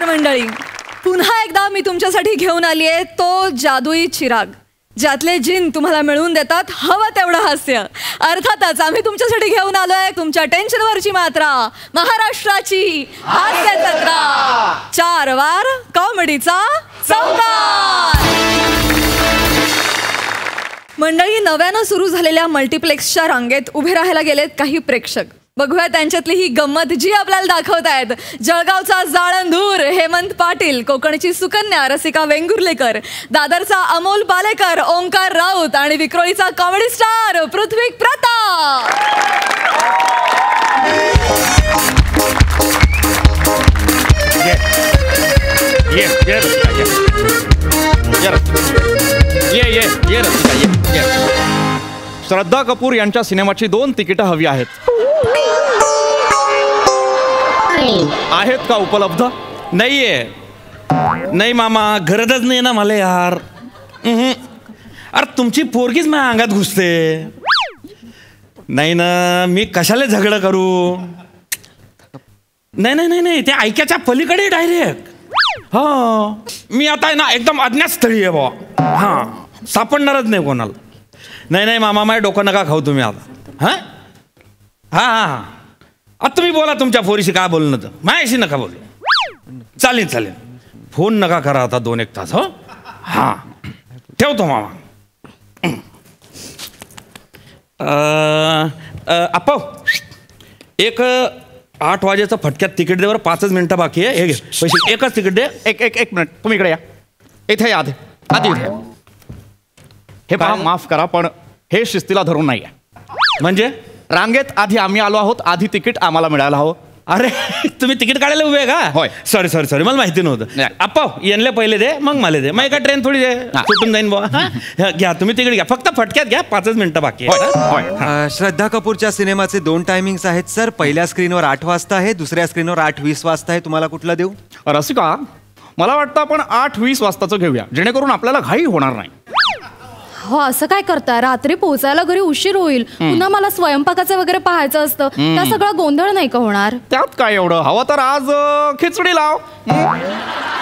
मंडळी, पुन्हा एकदा मी तुमच्यासाठी घेऊन आली आहे तो जादुई चिराग, ज्यातले जिन तुम्हाला मिळवून देतात हवं तेवढं हास्य. अर्थातच आम्ही तुमच्यासाठी घेऊन आलोय तुमच्या टेन्शनवरची मात्रा, महाराष्ट्राची हास्य जत्रा. 4 वार कॉमेडीचा संवाद. मंडळी, नव्यानं सुरू झालेल्या मल्टिप्लेक्सच्या रांगेत उभे राहायला गेलेत काही प्रेक्षक. बघूया त्यांच्यातली ही गंमत जी आपल्याला दाखवतायत. जळगावचा जाळंधूर हेमंत पाटील, कोकणची सुकन्या रसिका वेंगुर्लेकर, दादरचा अमोल पालेकर, ओंकार राऊत आणि विक्रोळीचा कॉमेडी स्टार पृथ्वी प्रताप. श्रद्धा कपूर यांच्या सिनेमाची 2 तिकीटं हवी आहेत. आहेत का उपलब्ध? नाहीये. नाही मामा, गरजच नाही ना मला यार. अरे तुमची पोरगीच माझ्या अंगात घुसते. नाही ना, मी कशाला झगडं करू. नाही नाही नाही नाही, ते ऐक्याच्या पलीकडे डायरेक्ट. हा, मी आता आहे ना एकदम अज्ञात स्थळी आहे बाबा. हां, सापडणारच नाही कोणाला. नाही नाही मामा, माझ्या डोकं नका खाऊ तुम्ही आता. हां हां हां, आता तुम्ही बोला तुमच्या पोरीशी काय बोलणं, तर माझ्याशी नका बोलू. चालेल चालेल, फोन नका करा आता 2-1 तास. हो हां, ठेवतो मामा. आप्पा, एक 8 वाजेचं फटक्यात तिकीट देवर 5 मिनिटं बाकी आहे. हे घे पैसे, एकच तिकीट दे. एक मिनिट, तुम्ही इकडे या. इथे या, आधी इथे. हे पहा, माफ करा पण हे शिस्तीला धरून नाही आहे. म्हणजे रांगेत आधी आम्ही आलो आहोत, आधी तिकीट आम्हाला मिळायला हवं. अरे तुम्ही तिकीट काढायला उभे का? होय. सॉरी सॉरी सॉरी, मला माहिती नव्हतं. आप्पा, यांना पहिले दे मग मला दे. मग एका ट्रेन थोडी दे, सुटून जाईन बाबा. घ्या तुम्ही तिकीट घ्या, फक्त फटक्यात घ्या. 5 मिनिटं बाकी आहे. श्रद्धा कपूरच्या सिनेमाचे 2 टायमिंग्स आहेत सर. पहिल्या स्क्रीनवर 8 वाजता आहे, दुसऱ्या स्क्रीनवर 8:20 वाजता आहे. तुम्हाला कुठलं देऊ? रसिका, मला वाटतं आपण 8:20 वाजताचं घेऊया, जेणेकरून आपल्याला घाई होणार नाही. हो, असं काय करताय? रात्री पोहोचायला घरी उशीर होईल. पुन्हा मला स्वयंपाकाचं वगैरे पाहायचं असतं. त्या सगळा गोंधळ नाही का होणार? त्यात काय एवढं? हवं तर आज खिचडी लाव.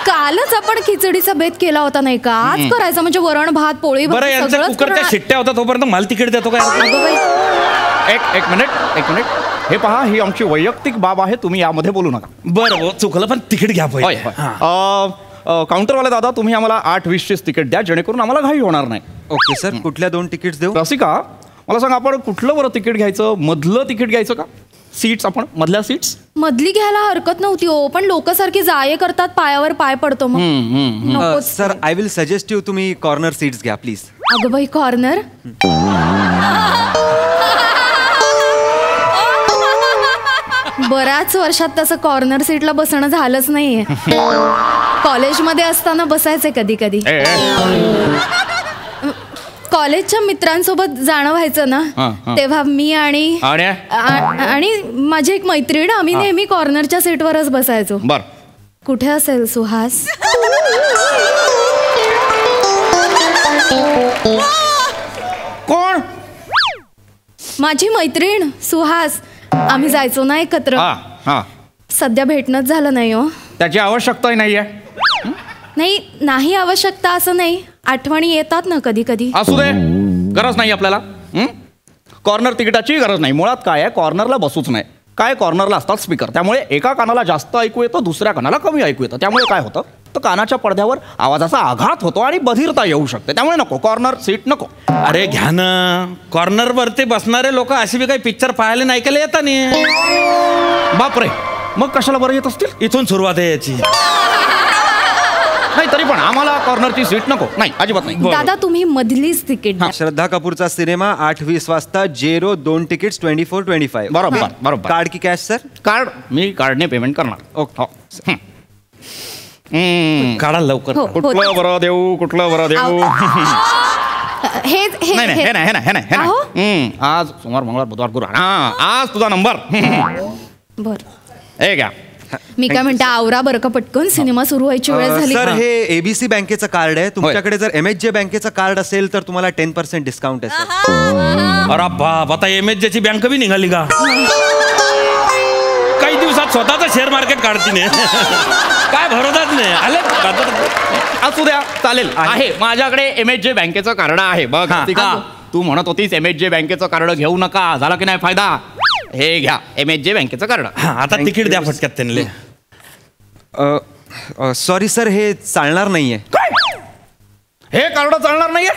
कालच आपण खिचडीचा बेत केला होता नाही का? आज करायचं म्हणजे वरण भात पोळी बरं, यांच्या कुकरच्या शिट्ट्या होता तोपर्यंत मला तिकीट देतो काय? एक मिनिट. हे पहा, ही आमची वैयक्तिक बाब आहे, तुम्ही यामध्ये बोलू नका. बरं चुकलं, पण तिकीट घ्या पहिले. काउंटरवाले दादा, तुम्ही आम्हाला 8:20 तिकीट द्या, जेणेकरून आम्हाला घाई होणार नाही. ओके सर, कुठल्या 2 तिकीट्स देऊ? रसिका, मला सांग, आपण कुठलं बरं तिकीट घ्यायचं? मधलं तिकीट घ्यायचं का? सीट्स, आपण मधल्या सीट्स? मधली घ्यायला हरकत नव्हती हो, पण लोक सारखी जाये करतात, पायावर पाय पडतो मग. Sir, I will suggest you, तुम्ही कॉर्नर सीट्स घ्या प्लीज. अगं बाई, कॉर्नर? बऱ्याच वर्षात तसं कॉर्नर सीटला बसणं झालंच नाहीये. कॉलेजमध्ये असताना बसायचे कधी कधी. कॉलेजच्या मित्रांसोबत जाणं व्हायचं ना, तेव्हा मी आणि माझी एक मैत्रीण, आम्ही नेहमी कॉर्नरच्या सीटवरच बसायचो. बर, कुठे असेल सुहास? कोण? माझी मैत्रीण सुहास. आम्ही जायचो ना एकत्र. सध्या भेटणंच झालं नाही हो. त्याची आवश्यकताही नाहीये. नाही आवश्यकता असं नाही, आठवणी येतात ना कधी कधी. असू दे, गरज नाही आपल्याला. कॉर्नर तिकिटाची गरज नाही. मुळात काय आहे, कॉर्नरला बसूच नाही. काय, कॉर्नरला असतात स्पीकर, त्यामुळे एका कानाला जास्त ऐकू येतं, दुसऱ्या कानाला कमी ऐकू येतं. त्यामुळे काय होतं, तर कानाच्या पडद्यावर आवाजाचा आघात होतो आणि बधिरता येऊ शकते. त्यामुळे नको, कॉर्नर सीट नको. अरे घ्या ना, कॉर्नर वरती बसणारे लोक अशी बी काही पिक्चर पाहायला नाही केले येतात नाही. बापरे, मग कशाला बरं येत असतील? इथून सुरुवात आहे याची. नाही, तरी पण आम्हाला कॉर्नरची सीट नको. नाही, अजिबात नाही. दादा, तुम्ही मधलीच तिकीट. श्रद्धा कपूरचा सिनेमा 8:20 वाजता. 2 तिकीट्स 24-25. बरोबर. कार्ड की कॅश सर? कार्ड. मी कार्डने पेमेंट करणार. ओके. काढा लवकर. कुठलं बरं देऊ? नाही. आज सोमवार, मंगळवार, बुधवार, गुरुवार. आज तुझा नंबर. बर, हे घ्या. मी काय म्हणते, आवरा बरं का पटकन, सिनेमा सुरू व्हायची वेळ झाली. सर, हे एबीसी बँकेचं कार्ड आहे. तुमच्याकडे जर MHJ बँकेचं कार्ड असेल तर तुम्हाला 10% डिस्काउंट आहे. अरे बाप, आता MHJ ची बँक बी निघाली का? काही दिवसात गावात स्वतःचं शेअर मार्केट काढतीने काय भरोसाच नाही आले. असू द्या चालेल. आहे माझ्याकडे MHJ बँकेचं कार्ड आहे बघ. तू म्हणत होतीस MHJ बँकेचं कार्ड घेऊ नका, झाला की नाही फायदा? हे घ्या MHJ बँकेचं कार्ड. आता तिकीट द्या फटक्यात त्यांना. सॉरी सर, हे चालणार नाहीये. काय हे कार्ड चालणार नाहीये?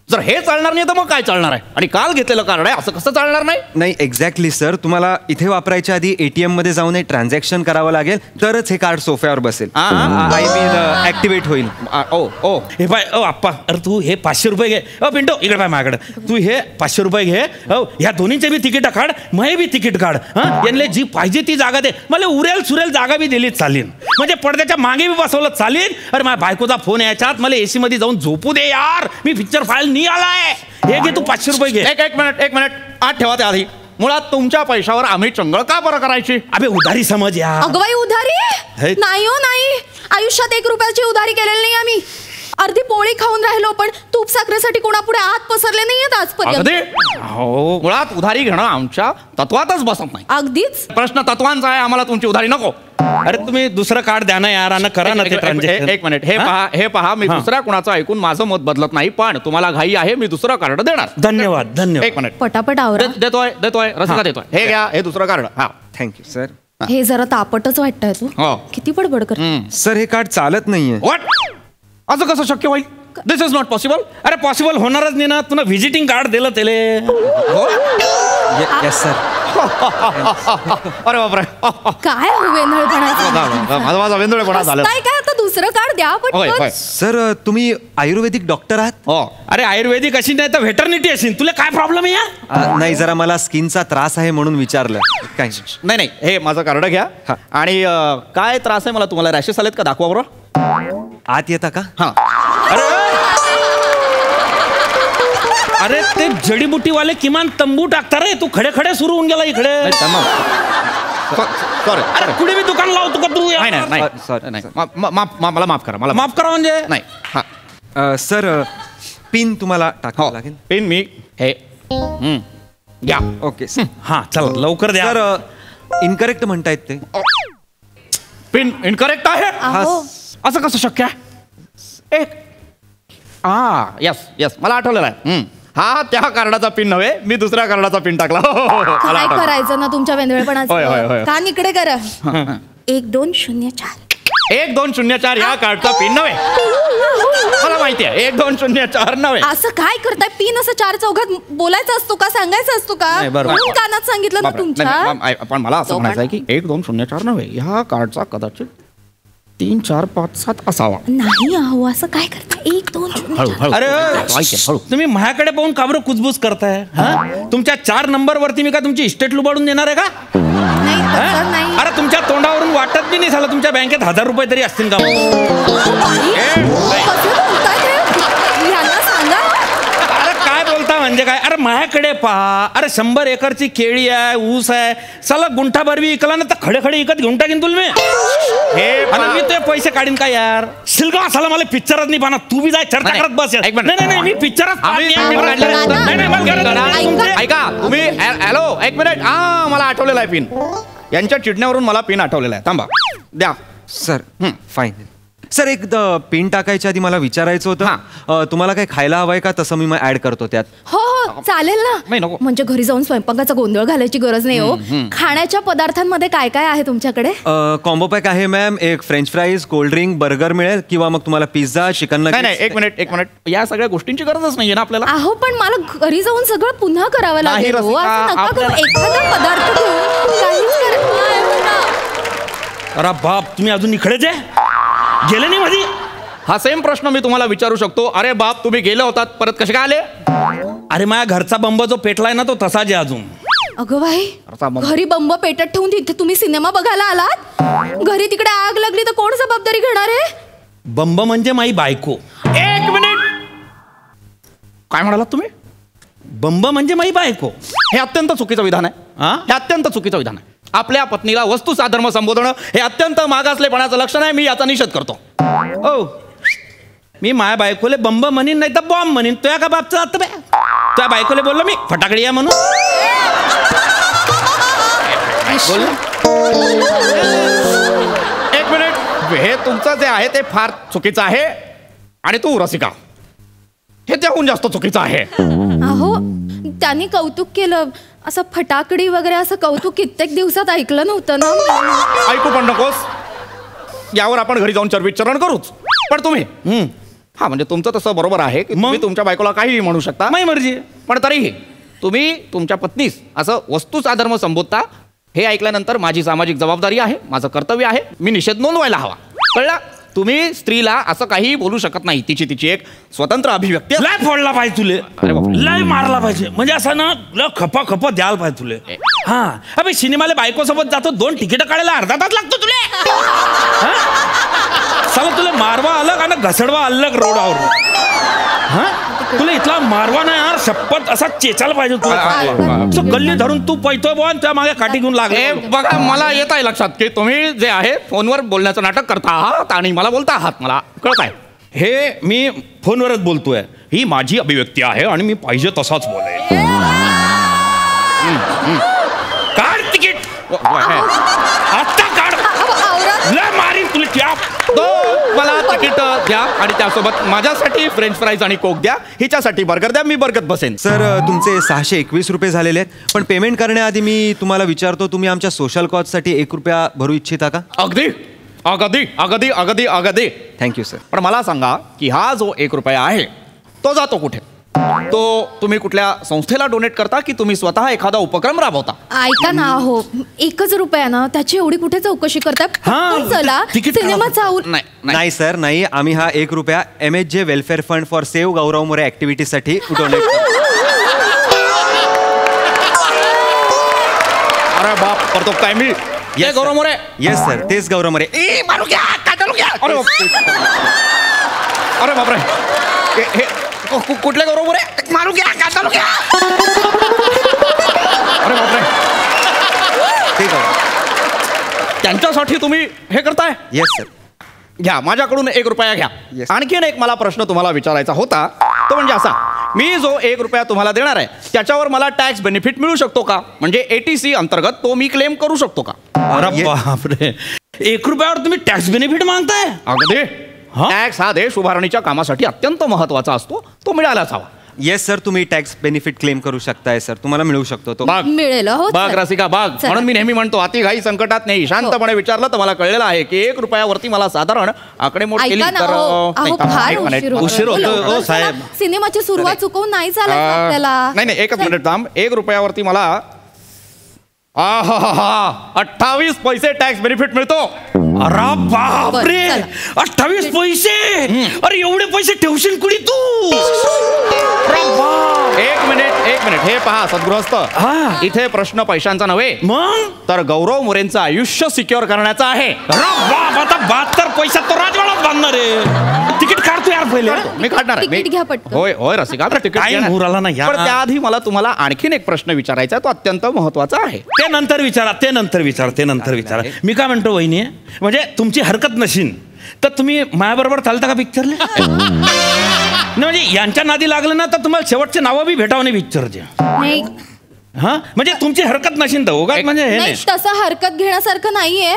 जर हे चालणार नाही तर मग काय चालणार आहे? आणि काल घेतलेलं कार्ड आहे, असं कसं चालणार नाही? नाही एक्झॅक्टली सर, तुम्हाला इथे वापरायच्या आधी ATM मध्ये जाऊन ट्रान्झॅक्शन करावं लागेल, तरच हे कार्ड सोफ्यावर बसेल. आय मीन ऍक्टिव्हेट होईल. ओ हे पाय आप्पा, अरे तू हे 500 रुपये घे. पिंटो इकडे पाय माझ्याकडे. तू हे 500 रुपये घे. ह्या दोन्हीचे बी तिकीट काढ, मग बी तिकीट काढ. यांना जी पाहिजे ती जागा दे. मला उरेल सुरेल जागा बी दिली चालेल, म्हणजे पडद्याच्या मागे बी बसवलं चालेल. अरे माझ्या बायकोचा फोन याच्यात, मला AC मध्ये जाऊन झोपू दे यार, मी पिक्चर फाईल आलाय. हे घे तू 500 रुपये घे. एक मिनिट आत ठेवा त्या आधी. मुळात तुमच्या पैशावर आम्ही चंगळ का बरं करायची? अबे उधारी समज या. अगं बाई उधारी नाही हो, नाही. आयुष्यात 1 रुपयाची उधारी केलेली नाही आम्ही. अर्धी पोळी खाऊन राहिलो, पण तूप साखरेसाठी कोणापुढे हात पसरले नाहीयेत आजपर्यंत. हो, मुळात उधारी घेणं आमच्या तत्वातच बसत नाही. अगदीच प्रश्न तत्वांचा आहे, आम्हाला तुमची उधारी नको. अरे तुम्ही दुसरं कार्ड द्या ना यार, आणि करा ना ते ट्रान्झॅक्शन. एक मिनिट हे पहा मी दुसऱ्या कुणाचं ऐकून माझं मत बदलत नाही, पण तुम्हाला घाई आहे, मी दुसरं कार्ड देणार. धन्यवाद. एक मिनिट पटापट आवरा. देतोय रसिका देतोय. हे घ्या, हे दुसरं कार्ड. हा थँक्यू सर. हे जरा तापटच वाटतंय तू. किती बडबड कर. सर हे कार्ड चालत नाहीये. व्हॉट? असं कसं शक्य होईल? दिस इज नॉट पॉसिबल. अरे पॉसिबल होणारच नाही ना. तुला व्हिजिटिंग कार्ड दिलं त्याले. Yes sir. अरे बापरे, काय वेंधळपणा माझा वेंधळेपणा झाला. काय आता दुसरं कार्ड द्या पटकन. सर तुम्ही आयुर्वेदिक डॉक्टर आहात? हो. अरे आयुर्वेदिक अशी नाही तर व्हेटर्निटी असेल. तुला काय प्रॉब्लेम आहे या? नाही, जरा मला स्किनचा त्रास आहे म्हणून विचारलं. काय नाही हे माझं कार्ड घ्या. आणि काय त्रास आहे मला? तुम्हाला रॅशेस आलेत का? दाखवा बरं. आत येता का? हा. अरे ते जडीबुटीवाले किमान तंबू टाकता रे. तू खडे खडे सुरू होऊन गेला इकडे. सॉरी. अरे कुठे मी दुकान लावतो का तू? नाही सॉरी, मला माफ करा. मला माफ करा म्हणजे नाही. हा सर पिन तुम्हाला टाकावं लागेल. पिन मी हे घ्या. ओके. हा चला लवकर द्या. सर इनकरेक्ट म्हणतायत ते. पिन इनकरेक्ट आहे? असं कसं शक्य आहे? यस मला आठवलेलं आहे. हा त्या कार्डाचा पिन नव्हे, मी दुसऱ्या कार्डाचा पिन टाकला. काय करायचं ना तुमच्या वेंधळेपणाचं? कान इकडे करा. 1204 1204 या कार्डचा पिन नव्हे. मला माहिती आहे 1204 नव्हे. असं काय करताय? पिन असं 4 चौघात बोलायचा असतो का? सांगायचा असतो का? म्हणून कानात सांगितलं ना तुमच्या. पण मला असं म्हणायचं आहे की 1204 नव्हे, ह्या कार्डचा कदाचित 3 4 5 7 असावा. नाही अहो, असं काय करताय? 1 2 0. अरे तुम्ही माझ्याकडे पाहून का बरं कुजबूज करताय? तुमच्या 4 नंबर वरती मी का तुमची इस्टेट लुबाडून देणार आहे का? नाही. अरे तुमच्या तोंडावरून वाटत बी नाही झालं तुमच्या बँकेत 1000 रुपये तरी असतील का? अरे काय बोलता म्हणजे काय? अरे माझ्याकडे पहा. अरे 100 एकरची केळी आहे, ऊस आहे. चला गुंठा भरवी इकला ना तर खडे खडे इकत घेऊन टाकीन तुला मी. मी ते पैसे काढीन का यार? शिलगाव असाला मला पिक्चरच नाही पाहणार. तू बी जाय चर्चा करत बस. नाही मी पिक्चरच ऐका तुम्ही. हॅलो एक मिनिट. मला आठवलेला आहे पिन. यांच्या चिडण्यावरून मला पिन आठवलेला आहे. थांबा द्या. Sir fine. सर एक पिन टाकायच्या आधी मला विचारायचं होतं, तुम्हाला काही खायला हवंय का? तसं मी ऍड करतो त्यात. हो चालेल ना. म्हणजे घरी जाऊन स्वयंपाकाचा गोंधळ घालायची गरज नाही हो. खाण्याच्या पदार्थांमध्ये काय काय आहे तुमच्याकडे? कॉम्बो पॅक आहे मॅम. एक French fries, cold drink, burger मिळेल, किंवा मग तुम्हाला पिझ्झा, चिकन नगेट्स. नाही एक मिनिट. या सगळ्या गोष्टींची गरजच नाहीये ना आपल्याला. अहो पण मला घरी जाऊन सगळं पुन्हा करावं लागेल. एखादा पदार्थ अरे बाप, तुम्ही अजून इकडेच आहे? गेले नाही मध्ये? हा सेम प्रश्न मी तुम्हाला विचारू शकतो. अरे बाप, तुम्ही गेले होतात, परत कसे काय आले? अरे माझ्या घरचा बंब जो पेटलाय ना तो तसाच आहे अजून. अगं बाई, घरी बंब पेटत ठेवून तिथे तुम्ही सिनेमा बघायला आलात? घरी तिकडे आग लागली तर कोण जबाबदारी घेणार आहे? बंब म्हणजे माई बायको. 1 मिनिट. काय म्हणालात तुम्ही? बंब म्हणजे माई बायको. हे अत्यंत चुकीचं विधान आहे. हे अत्यंत चुकीचं विधान आहे. आपल्या पत्नीला वस्तू साधर्म संबोधणं हे अत्यंत मागासलेपणाचं लक्षण आहे. मी याचा निषेध करतो. ओ मी माया बायकोले बंब म्हणीन नाही तर बॉम्ब म्हणीन. तुया का बापचं आता बे? तुया बायकोले बोललो मी फटाकडी या म्हणून. एक मिनिट, हे तुमचं जे आहे ते फार चुकीचं आहे. आणि तू रसिका, हे त्याहून जास्त चुकीचं आहे. अहो त्यांनी कौतुक केलं, असं फटाकडी वगैरे असं कौतुक कित्येक दिवसात ऐकलं नव्हतं ना. ऐकू पण नकोस. यावर आपण घरी जाऊन चर्विचरण करूच. पण तुम्ही हा म्हणजे तुमचं तसं बरोबर आहे की तुम्ही तुमच्या बायकोला काहीही म्हणू शकता, माझी मर्जी. पण तरीही तुम्ही तुमच्या पत्नीस असं वस्तूचा धर्म संबोधता हे ऐकल्यानंतर माझी सामाजिक जबाबदारी आहे, माझं कर्तव्य आहे, मी निषेध नोंदवायला हवा. कळला? तुम्ही स्त्रीला असं काही बोलू शकत नाही. तिची एक स्वतंत्र अभिव्यक्ती. लय फोडला पाहिजे तुले, लय मारला पाहिजे, म्हणजे असं ना लय खपा द्यायला पाहिजे तुले. हा अबे सिनेमाला बायको सोबत जातो, 2 तिकीट काढायला अर्धा तास लागतो तुले. चला तुला मारवा अलग आणि घसडवा अलग रोडावर. हा तुला इथला मारवा नाही यार, शपथ असा चेचायला पाहिजे तुला. गल्ली धरून तू पैतोय बुवा, त्या मागे काठी घेऊन लागले. बघा, मला येत आहे लक्षात की तुम्ही जे आहे फोनवर बोलण्याचं नाटक करता आहात आणि मला बोलता आहात, मला कळत आहे. हे मी फोनवरच बोलतोय, ही माझी अभिव्यक्ती आहे आणि मी पाहिजे तसाच बोलेल. काढ तिकीट आता, काढ. लय मारीन तुला त्या. मला तिकीट द्या आणि त्यासोबत माझ्यासाठी फ्रेंच फ्राईज आणि कोक द्या, हिच्यासाठी बर्गर द्या, मी बर्गत बसेन. सर तुमचे 621 रुपये झालेले आहेत. पण पेमेंट करण्याआधी मी तुम्हाला विचारतो, तुम्ही आमच्या सोशल कॉजसाठी 1 रुपया भरू इच्छिता का? अगदी अगदी अगदी अगदी अगदी. Thank you sir. पण मला सांगा की हा जो 1 रुपया आहे तो जातो कुठे? तो तुम्ही कुठल्या संस्थेला डोनेट करता की तुम्ही स्वतः एखादा उपक्रम राबवता? ऐका ना, हो 1 रुपया ना, त्याची एवढी कुठे चौकशी करताय? चला सिनेमा चालू. नाही सर, नाही. आम्ही हा 1 रुपया MHJ welfare fund for save Gaurav More ऍक्टिव्हिटीसाठी डोनेट करतो. अरे बाप, करतो काय मी? गौरव मोरे. येस सर, तेच गौरव मोरे. अरे बापरे, कुठले गौरव मोरे? मारू घ्या, काढू घ्या. अरे बापरे, ते त्यांच्यासाठी तुम्ही हे करताय? Yes sir. घ्या, माझ्याकडून 1 रुपया घ्या. Yes. आणखीन एक मला प्रश्न तुम्हाला विचारायचा होता, तो म्हणजे असा, मी जो 1 रुपया तुम्हाला देणार आहे त्याच्यावर मला टॅक्स बेनिफिट मिळू शकतो का? म्हणजे ATC अंतर्गत तो मी क्लेम करू शकतो का? अरे बापरे, 1 रुपयावर तुम्ही टॅक्स बेनिफिट मागताय? अगदी. टॅक्स हा देश उभारणीच्या कामासाठी अत्यंत महत्वाचा असतो, तो मिळालाच हवा. येस सर, तुम्ही टॅक्स बेनिफिट क्लेम करू शकताय सर, तुम्हाला मिळू शकतो तो. मिळेल हो बाग रसिका बाग. म्हणून मी नेहमी म्हणतो, अति घाई संकटात नाही. शांतपणे विचारलं तर मला कळलेलं आहे की 1 रुपयावरती मला साधारण आकडेमोड केली तर उशीर होतो साहेब. सिनेमाची सुरुवात चुकवून नाही चालत आपल्याला. नाही, एकच मिनिट थांब. 1 रुपयावरती मला 28 पैसे टॅक्स बेनिफिट मिळतो. अरे बापरे, 28 पैसे. अरे एवढे पैसे ठेवशील कुणी तू? एक मिनिट हे पहा सद्गृहस्थ, इथे प्रश्न पैशांचा नव्हे, मग तर गौरव मोरेंचं आयुष्य सिक्युअर करण्याचा आहे. आता 72 पैशात तो राजवाडाच बांधणार आहे. तिकीट काढतो यार पहिले. मी काढणार आहे. तिकीट घ्या पटकन. होय रसिका, तिकीट उराला ना यार. पण त्याआधी मला तुम्हाला आणखीन एक प्रश्न विचारायचा आहे, तो अत्यंत महत्वाचा आहे. ते नंतर विचारा. मी काय म्हणतो वहिनी, म्हणजे तुमची हरकत नशीन तर तुम्ही माझ्याबरोबर चालता का पिक्चरला? म्हणजे यांच्या नादी लागलं ना तर तुम्हाला शेवटचे नावं बी भेटावं नाही पिक्चरचे. हा म्हणजे तुमची हरकत नशीन तर म्हणजे हे नाही. तसं हरकत घेण्यासारखं नाहीये,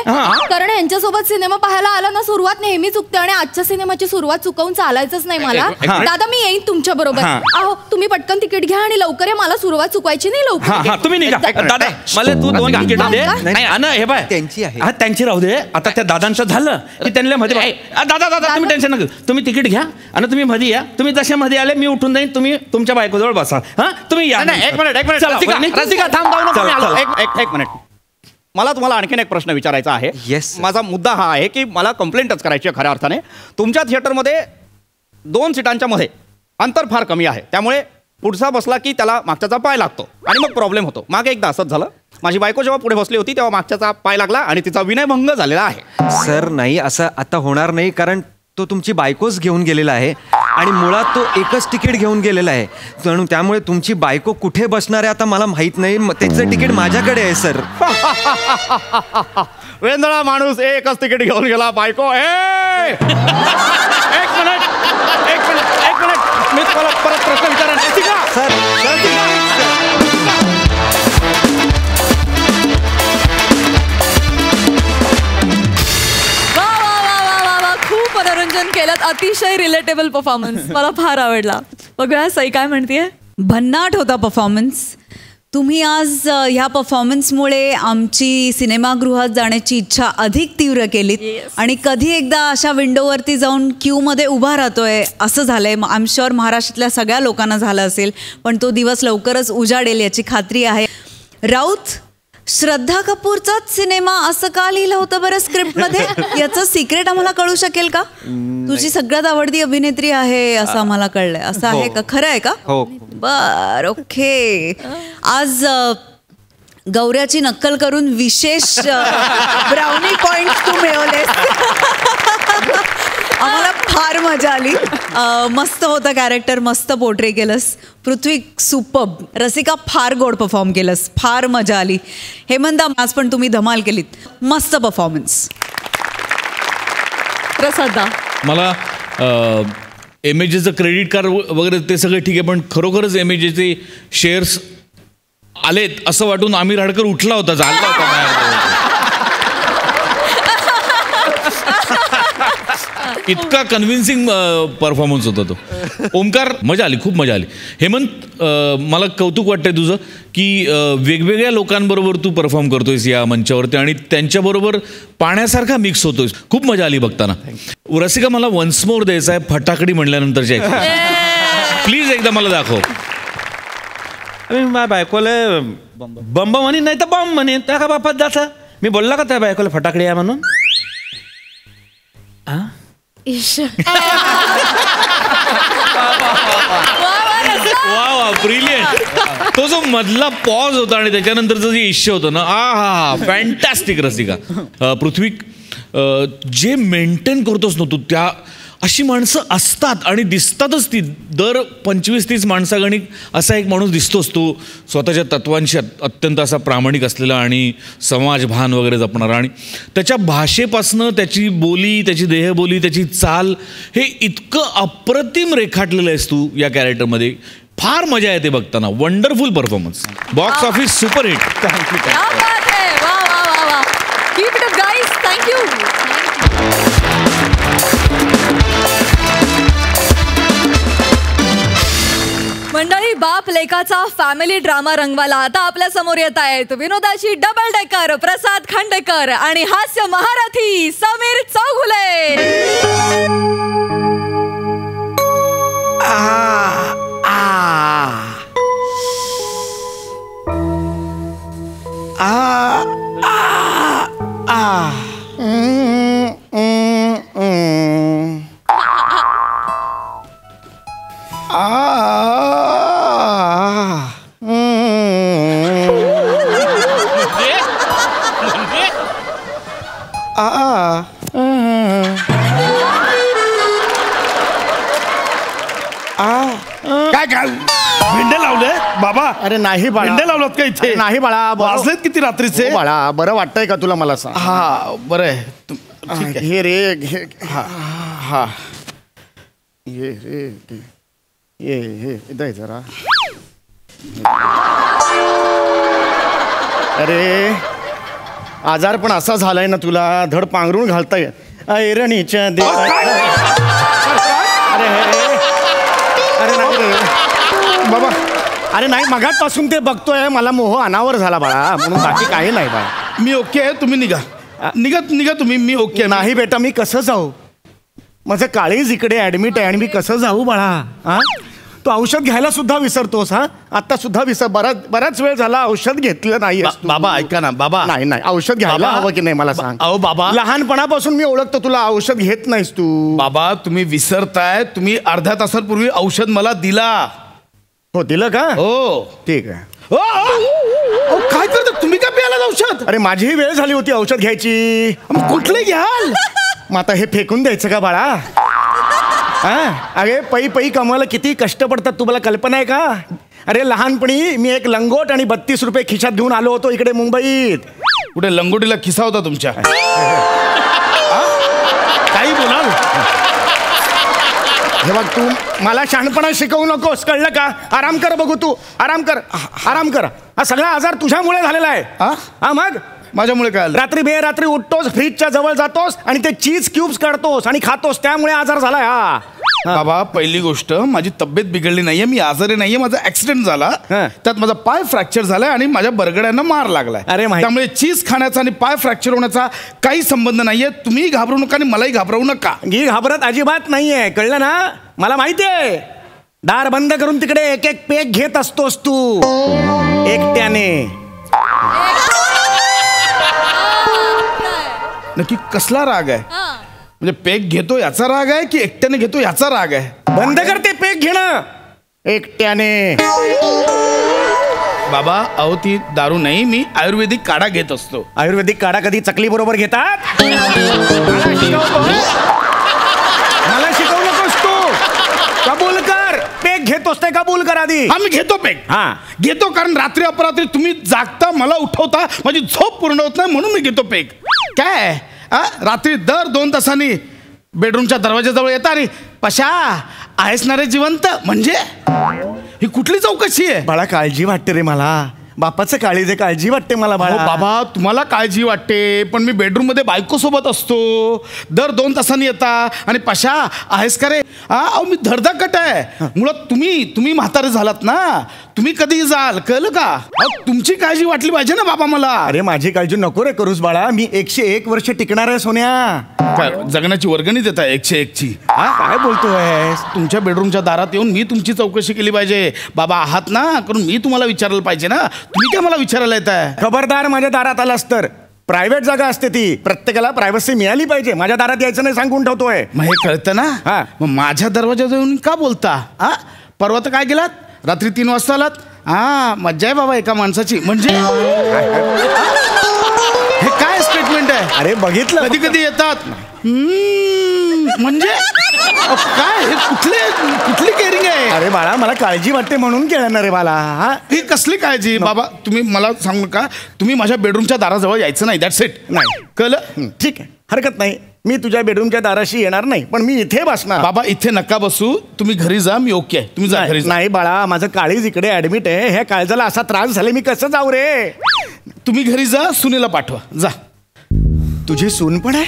कारण यांच्यासोबत सिनेमा पाहायला आला ना, सुरुवात नेहमी चुकते आणि आजच्या सिनेमाची सुरुवात चुकवून चालायचंच नाही मला. दादा मी येईन तुमच्या बरोबर. अहो तुम्ही पटकन तिकीट घ्या आणि लवकर मला सुरुवात चुकवायची नाही. लवकर तुम्ही निघा. दादा मला तू 2 तिकीट दे. हे बाय त्यांची आहे. हा त्यांची राहू दे. आता त्या दादांचं झालं की त्यांना मध्ये दादा तुम्ही टेन्शन नका, तुम्ही तिकीट घ्या आणि तुम्ही मध्ये या. तुम्ही जशा मध्ये आले मी उठून जाईन, तुम्ही तुमच्या बायकोजवळ बसा. हा तुम्ही या. एक मिनिट रसिका थांब, एक मिनिट. मला तुम्हाला आणखीन एक प्रश्न विचारायचा आहे. येस. माझा मुद्दा हा आहे की मला कंप्लेंटच करायची आहे खऱ्या अर्थाने. तुमच्या थिएटरमध्ये 2 सीटांच्या मध्ये अंतर फार कमी आहे, त्यामुळे पुढचा बसला की त्याला मागच्याचा पाय लागतो आणि मग प्रॉब्लेम होतो. मागे एकदा असंच झालं. माझी बायको जेव्हा पुढे बसली होती तेव्हा मागच्याचा पाय लागला आणि तिचा विनयभंग झालेला आहे. सर नाही, असं आता होणार नाही, कारण तो तुमची बायकोच घेऊन गेलेला आहे आणि मुळात तो एकच तिकीट घेऊन गेलेला आहे. त्यामुळे तुमची बायको कुठे बसणार आहे आता मला माहित नाही. त्याचं तिकीट माझ्याकडे आहे सर. वेंदळा माणूस एकच तिकीट घेऊन गेला, बायको. एक मिनिट मी तुम्हाला परत प्रश्न विचारा सर. अतिशय रिलेटेबल परफॉर्मन्स, मला फार आवडला. बघूया सई काय म्हणतेय. भन्नाट होता परफॉर्मन्स. तुम्ही आज ह्या परफॉर्मन्समुळे आमची सिनेमागृहात जाण्याची इच्छा अधिक तीव्र केलीत. आणि कधी एकदा अशा विंडोवरती जाऊन क्यूमध्ये उभा राहतोय असं झालंय. आय एम शुअर महाराष्ट्रातल्या सगळ्या लोकांना झालं असेल, पण तो दिवस लवकरच उजाडेल याची खात्री आहे. राऊत, श्रद्धा कपूरचाच सिनेमा असं का लिहिलं होतं बरं स्क्रिप्टमध्ये? याचं सिक्रेट आम्हाला कळू शकेल का? तुझी सगळ्यात आवडती अभिनेत्री आहे असं आम्हाला कळलंय. असं आहे का? खरं आहे का? हो. बर, ओके. आज गौऱ्याची नक्कल करून विशेष ब्राउनी पॉइंट तू मिळवलेस. आम्हाला फार मजा आली. मस्त होतं कॅरेक्टर, मस्त पोर्ट्रे केलंस. पृथ्वी सुपर्ब. रसिका फार गोड परफॉर्म केलंस, फार मजा आली. हेमंत आज पण तुम्ही धमाल केलीत. मस्त परफॉर्मन्स. प्रसादा, मला एमएजेचं क्रेडिट कार्ड वगैरे ते सगळं ठीक आहे, पण खरोखरच एमएजेचे शेअर्स आलेत असं वाटून आमिर हाडकर उठला होता, झाला होता. इतका कन्व्हिन्सिंग परफॉर्मन्स होता तो. ओमकार, मजा आली, खूप मजा आली. हेमंत, मला कौतुक वाटतंय तुझं की वेगवेगळ्या लोकांबरोबर तू परफॉर्म करतोयस या मंचावरती आणि त्यांच्याबरोबर पाण्यासारखा मिक्स होतोयस. खूप मजा आली बघताना. रसिका, मला वन्स मोर द्यायचा आहे फटाकडी म्हणल्यानंतरच्या. प्लीज एकदा मला दाखव. माझ्या बायकोला बंब म्हणे नाही तर बॉम्ब म्हणे, त्या का बापात जायचं. मी बोलला का त्या बायकोला फटाकडे आहे म्हणून? वा, ब्रिलियंट. तो जो मधला पॉज होता आणि त्याच्यानंतरचं जे इश्य होतं ना, हा फॅन्टॅस्टिक. रसिका, पृथ्वी, जे मेंटेन करतोस ना तू, त्या अशी माणसं असतात आणि दिसतातच. ती दर 25-30 माणसागणिक असा एक माणूस दिसतोस तो, स्वतःच्या तत्वांशी अत्यंत असा प्रामाणिक असलेला आणि समाजभान वगैरे जपणारा. आणि त्याच्या भाषेपासनं त्याची बोली, त्याची देहबोली, त्याची चाल, हे इतकं अप्रतिम रेखाटलेलं आहेस तू या कॅरेक्टरमध्ये. फार मजा येते बघताना. Wonderful performance. Box office superhit. क्या बात है. वा वा वा वा. Keep it up guys. Thank you. मंडळी, बाप लेकाचा फॅमिली ड्रामा रंगवाला आता आपल्या समोर येत आहेत विनोदाची डबल डेकर प्रसाद खांडेकर आणि हास्य महारथी समीर चौगुले. काय भेंडे लावले बाबा? अरे नाही बाळा. भेंडे लावलात का इथे? नाही बाळा. वाजलेत किती रात्रीचे? बाळा, बरं वाटतंय का तुला? मला सांग. हा, बरं आहे. हे रे, घे. हा, ये रे, ये इथं जरा. अरे, आजार पण असा झालाय ना तुला, धड पांघरून घालता येत. ऐरणीच्या दे. अरे नाही रे बाबा. अरे नाही, मगाचपासून ते बघतोय, मला मोह अनावर झाला बाळा, म्हणून बाकी काही नाही बाळा. मी ओके आहे, तुम्ही निघा. निघा तुम्ही. मी ओके नाही बेटा, मी कसं जाऊ? माझं काळीज इकडे ऍडमिट आहे आणि मी कसं जाऊ बाळा? हा, तू औषध घ्यायला सुद्धा विसरतोस. हा, आता सुद्धा बराच वेळ झाला औषध घेतलं नाही. बाबा ऐका ना बाबा. नाही, औषध घ्यायला हवं की नाही मला सांग. अहो बाबा, लहानपणापासून मी ओळखतो तुला, औषध घेत नाहीस तू. बाबा तुम्ही विसरताय. तुम्ही अर्ध्या तासापूर्वी औषध मला दिला. हो, दिलं का? हो, ठीक आहे. काय करता तुम्ही? का प्यायला औषध? अरे माझीही वेळ झाली होती औषध घ्यायची. कुठले घ्याल? मग आता हे फेकून द्यायचं का बाळा? हा, अरे पै कमवायला किती कष्ट पडतात तुम्हाला कल्पना आहे का? अरे लहानपणी मी एक लंगोट आणि 32 रुपये खिशात घेऊन आलो होतो इकडे मुंबईत. कुठे लंगोटीला खिसा होता तुमच्या? काही बोलाल? हे बघ, तू मला शहाणपणा शिकवू नकोस, कळलं का? आराम कर बघू, तू आराम कर. हा सगळा आजार तुझ्यामुळे झालेला आहे. हा मग माझ्यामुळे काय आलं? रात्री बेरात्री उठतोस, फ्रीजच्या जवळ जातोस आणि ते चीज क्यूब्स काढतोस आणि खातोस, त्यामुळे आजार झालाय हा. बाबा पहिली गोष्ट, माझी तब्येत बिघडली नाहीये, मी आजारी नाहीये, माझा ऍक्सिडेंट झाला, त्यात माझा पाय फ्रॅक्चर झालाय आणि माझ्या बरगड्यांना मार लागलाय. अरे माहिती. त्यामुळे चीज खाण्याचा आणि पाय फ्रॅक्चर होण्याचा काही संबंध नाहीये. तुम्ही घाबरू नका आणि मलाही घाबरवू नका. ही घाबरत अजिबात नाहीये, कळलं ना? मला माहितीये, दार बंद करून तिकडे एक एक पेग घेत असतोस तू एकट्याने. नक्की कसला राग आहे? म्हणजे पेग घेतो याचा राग आहे की एकट्याने घेतो याचा राग आहे? बंद कर ते पेग घेणं एकट्याने. बाबा अहो ती दारू नाही, मी आयुर्वेदिक काढा घेत असतो. आयुर्वेदिक काढा कधी चकली बरोबर घेतात? मला शिकवू नकोस तू. कबूल कर, पेग घेतोस ते कबूल कर आधी. हा मी घेतो पेग. हा घेतो, कारण रात्री अपरात्री तुम्ही जागता, मला उठवता, माझी झोप पूर्ण होत नाही म्हणून मी घेतो पेग. काय रात्री दर 2 तासांनी बेडरूमच्या दरवाजाजवळ येता आणि पशा आहेस ना रे जिवंत, म्हणजे ही कुठली चौकशी आहे? बाळा काळजी वाटते रे मला, बापाचं काळजी काळजी वाटते मला बाळा. बाबा तुम्हाला काळजी वाटते, पण मी बेडरूम मध्ये बायको सोबत असतो, दर 2 तासांनी येता आणि पशा आहेस का रे. अहो मी धडधाकट आहे मुळात. तुम्ही म्हातारे झालात ना, तुम्ही कधी जाल कळलं का? तुमची काळजी वाटली पाहिजे ना बाबा मला. अरे माझी काळजी नको रे करूस बाळा, मी 101 वर्ष टिकणार आहे सोन्या. काय जगण्याची वर्गणी देता 101 ची? काय बोलतोय? तुमच्या बेडरूमच्या दारात येऊन मी तुमची चौकशी केली पाहिजे. बाबा आहात ना, करून मी तुम्हाला विचारायला पाहिजे ना, तुम्ही काय मला विचारायला येत आहे? खबरदार माझ्या दारात आलास तर. प्रायव्हेट जागा असते ती, प्रत्येकाला प्रायव्हसी मिळाली पाहिजे. माझ्या दारात यायचं नाही सांगून ठेवतोय. मग हे कळतं ना. मग माझ्या दरवाजात येऊन का बोलता? परवा तर काय केलात? रात्री 3 वाजता आलात. मज्जा आहे बाबा एका माणसाची. म्हणजे हे काय स्टेटमेंट आहे? अरे बघितलं, कधी कधी येतात म्हणजे काय हे कुठली केअरिंग आहे? अरे बाळा मला काळजी वाटते म्हणून केलं रे बाळा. ही कसली काळजी? बाबा तुम्ही मला सांगू नका, तुम्ही माझ्या बेडरूमच्या दाराजवळ यायचं नाही. That's it. नाही कळलं? ठीक आहे, हरकत नाही. मी तुझ्या बेडरूमच्या दाराशी येणार नाही, पण मी इथे बसणार. बाबा इथे नका बसू, तुम्ही घरी जा, मी ओके आहे. तुम्ही जा घरी. नाही बाळा, माझं काळीज इकडे ऍडमिट आहे. ह्या काळजाला असा त्रास झाला, मी कसं जाऊ रे? तुम्ही घरी जा, सुनेला पाठवा. जा. तुझी सून पण आहे?